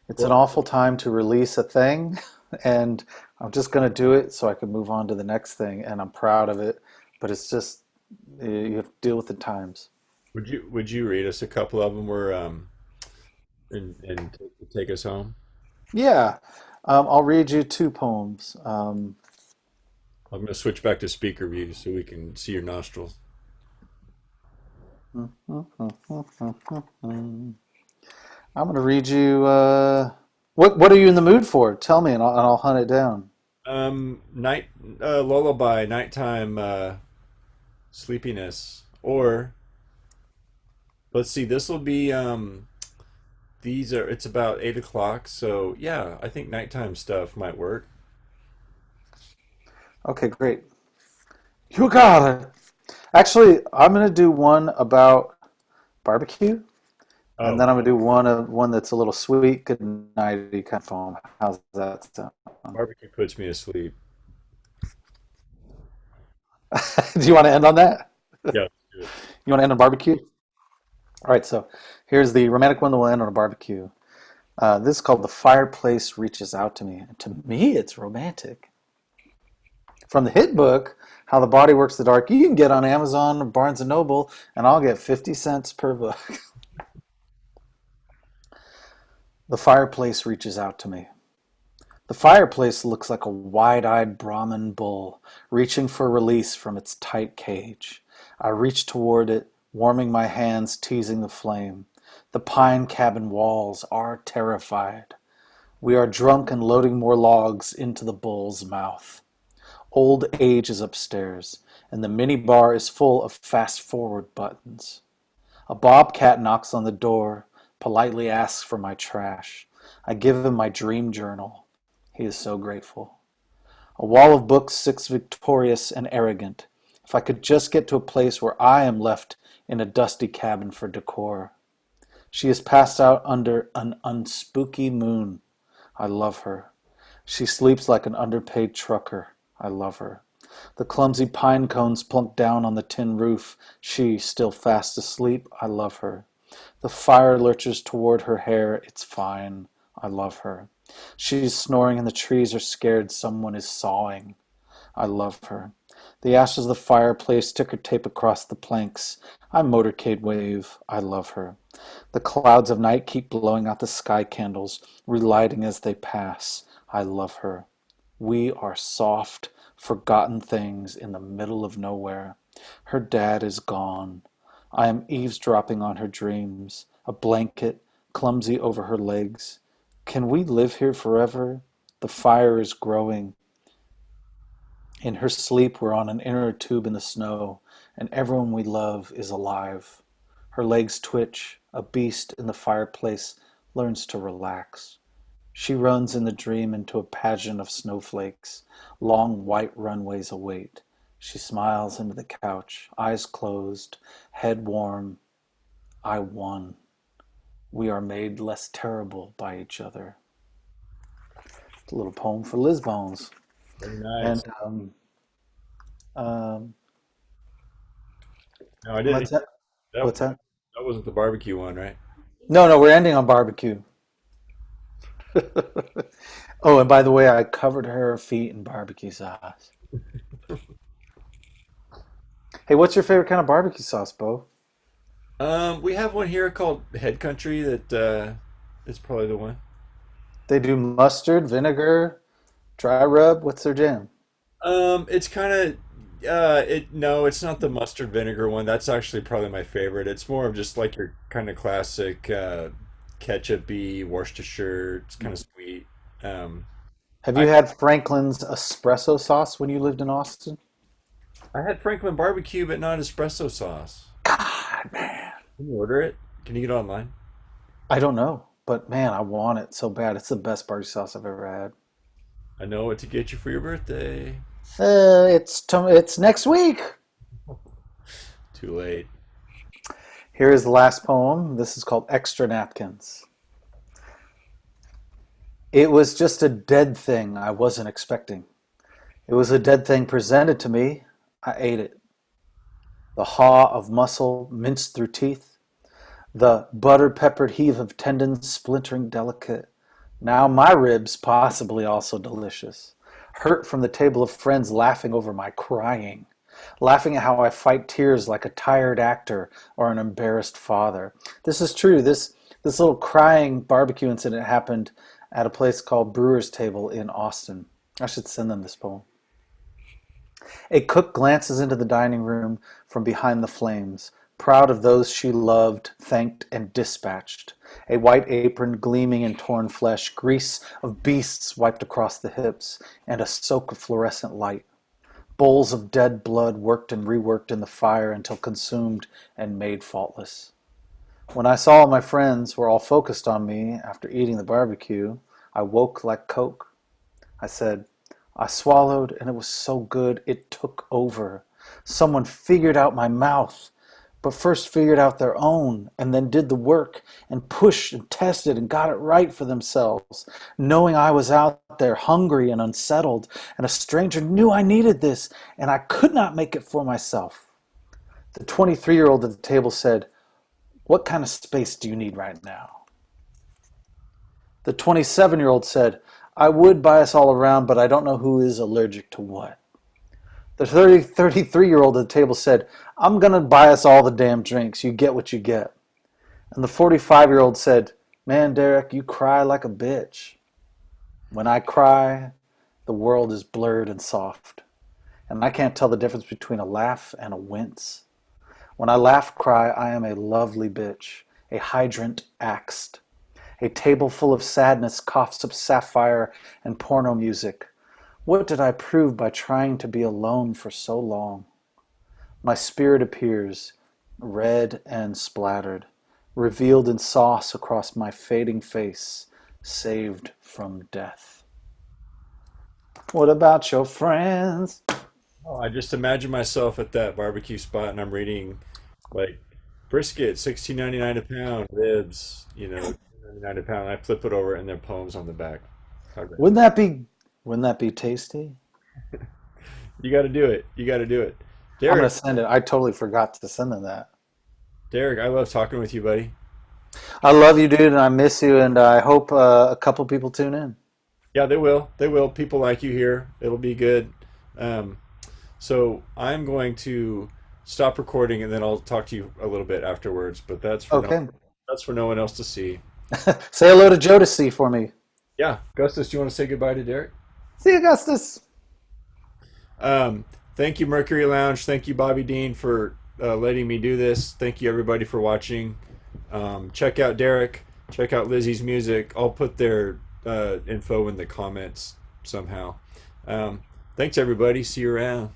it's an Well, awful time to release a thing. And I'm just going to do it so I can move on to the next thing. And I'm proud of it. But it's just, you have to deal with the times. would you read us a couple of them where and take us home? Yeah. I'll read you two poems. I'm going to switch back to speaker view so we can see your nostrils. I'm going to read you. What are you in the mood for? Tell me, and I'll hunt it down. Night lullaby, nighttime sleepiness, or let's see, this will be these are it's about 8 o'clock, so yeah, I think nighttime stuff might work. Okay, great. You got it. Actually, I'm going to do one about barbecue, and Oh, then I'm going to do one that's a little sweet, good nighty kind of poem. How's that sound? barbecue puts me to sleep. Do you want to end on that? Yeah, let's do it. You want to end on barbecue? All right, so here's the romantic one that will end on a barbecue. This is called "The Fireplace Reaches Out to Me." And to me, it's romantic. From the hit book, How the Body Works the Dark, you can get on Amazon or Barnes and Noble, and I'll get 50 cents per book. The fireplace reaches out to me. The fireplace looks like a wide-eyed Brahmin bull reaching for release from its tight cage. I reach toward it, warming my hands, teasing the flame. The pine cabin walls are terrified. We are drunk and loading more logs into the bull's mouth. Old age is upstairs, and the mini bar is full of fast forward buttons. A bobcat knocks on the door, politely asks for my trash. I give him my dream journal. He is so grateful. A wall of books sits victorious and arrogant. If I could just get to a place where I am left in a dusty cabin for decor. She is passed out under an unspooky moon. I love her. She sleeps like an underpaid trucker. I love her. The clumsy pine cones plunk down on the tin roof. She, still fast asleep. I love her. The fire lurches toward her hair. It's fine. I love her. She's snoring and the trees are scared someone is sawing. I love her. The ashes of the fireplace ticker tape across the planks. I motorcade wave. I love her. The clouds of night keep blowing out the sky candles, relighting as they pass. I love her. We are soft, forgotten things in the middle of nowhere. Her dad is gone. I am eavesdropping on her dreams, a blanket clumsy over her legs. Can we live here forever? The fire is growing. In her sleep, we're on an inner tube in the snow, and everyone we love is alive. Her legs twitch. A beast in the fireplace learns to relax. She runs in the dream into a pageant of snowflakes. Long white runways await. She smiles into the couch, eyes closed, head warm. I won. We are made less terrible by each other. It's a little poem for Liz Bones. Very And nice. um, No, I didn't. what's that? That What's that? that wasn't the barbecue one, right? No, no, we're ending on barbecue. Oh, and by the way, I covered her feet in barbecue sauce. Hey, what's your favorite kind of barbecue sauce, Bo? We have one here called Head Country that is probably the one. They do mustard, vinegar, dry rub. What's their jam? It's kind of it no, it's not the mustard vinegar one. That's actually probably my favorite. It's more of just like your kind of classic ketchup-y Worcestershire. It's kind of sweet. Um, Have I you had Franklin's espresso sauce when you lived in Austin? I had Franklin barbecue, but not espresso sauce. God, man. Can you order it? Can you get it online? I don't know, but man, I want it so bad. It's the best barbecue sauce I've ever had. I know what to get you for your birthday. It's next week. Too late. Here is the last poem. This is called Extra Napkins. It was just a dead thing I wasn't expecting. It was a dead thing presented to me. I ate it. The haw of muscle minced through teeth, the butter-peppered heave of tendons splintering delicate. Now my ribs possibly also delicious. Hurt from the table of friends laughing over my crying. Laughing at how I fight tears like a tired actor or an embarrassed father. This is true. This little crying barbecue incident happened at a place called Brewer's Table in Austin. I should send them this poem. A cook glances into the dining room from behind the flames, proud of those she loved, thanked, and dispatched. A white apron gleaming in torn flesh, grease of beasts wiped across the hips, and a soak of fluorescent light. Bowls of dead blood worked and reworked in the fire until consumed and made faultless. When I saw my friends were all focused on me after eating the barbecue, I woke like Coke. I said, I swallowed and it was so good it took over. Someone figured out my mouth, but first figured out their own and then did the work and pushed and tested and got it right for themselves, knowing I was out there hungry and unsettled, and a stranger knew I needed this and I could not make it for myself. The 23-year-old at the table said, what kind of space do you need right now? The 27-year-old said, I would buy us all around, but I don't know who is allergic to what. The 33-year-old at the table said, I'm going to buy us all the damn drinks. You get what you get. And the 45-year-old said, man, Derrick, you cry like a bitch. When I cry, the world is blurred and soft. And I can't tell the difference between a laugh and a wince. When I laugh, cry, I am a lovely bitch, a hydrant axed. A table full of sadness coughs up sapphire and porno music. What did I prove by trying to be alone for so long? My spirit appears, red and splattered, revealed in sauce across my fading face, saved from death. What about your friends? Oh, I just imagine myself at that barbecue spot and I'm reading like brisket, 16.99 a pound, ribs, 2.99 a pound. I flip it over and there are poems on the back. How great. Wouldn't that be wouldn't that be tasty? You got to do it. You got to do it. I'm gonna Derek, send it. I totally forgot to send them that. Derek, I love talking with you, buddy. I love you, dude, and I miss you, and I hope a couple people tune in. Yeah, they will. They will. People like you here. It'll be good. Um, so I'm going to stop recording and then I'll talk to you a little bit afterwards, but Okay. that's for no one else to see. Say hello to Jodeci for me. Yeah, Gustus, do you want to say goodbye to Derek? See you, Augustus. Thank you, Mercury Lounge. Thank you, Bobby Dean, for letting me do this. Thank you, everybody, for watching. Check out Derek. Check out Lizzie's music. I'll put their info in the comments somehow. Thanks, everybody. See you around.